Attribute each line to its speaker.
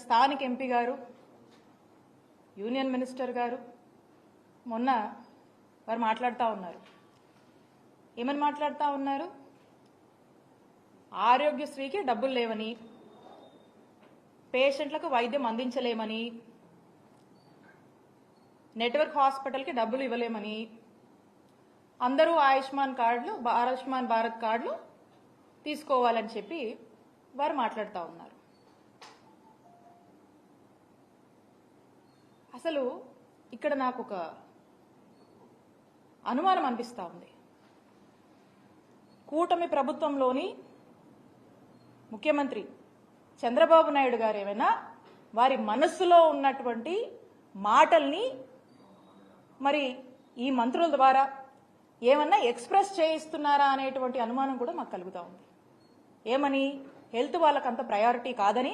Speaker 1: స్థానిక ఎంపీ గారు, union minister గారు మొన్న వారు మాట్లాడుతూ ఉన్నారు. ఏమని మాట్లాడుతూ ఉన్నారు? ఆరోగ్యశ్రీకి డబ్బులు లేవని, పేషెంట్లకు వైద్యం అందించలేమని, నెట్వర్క్ హాస్పిటల్కి డబ్బులు ఇవ్వలేమని, అందరూ ఆయుష్మాన్ భారత్ కార్డులు తీసుకోవాలని చెప్పి వారు మాట్లాడుతూ ఉన్నారు. అసలు ఇక్కడ నాకు ఒక అనుమానం అనిపిస్తూ ఉంది. కూటమి ప్రభుత్వంలోని ముఖ్యమంత్రి చంద్రబాబు నాయుడు గారు ఏమైనా వారి మనస్సులో ఉన్నటువంటి మాటల్ని మరి ఈ మంత్రుల ద్వారా ఏమన్నా ఎక్స్ప్రెస్ చేయిస్తున్నారా అనేటువంటి అనుమానం కూడా మాకు కలుగుతూ ఉంది. ఏమని? హెల్త్ వాళ్ళకంత ప్రయారిటీ కాదని,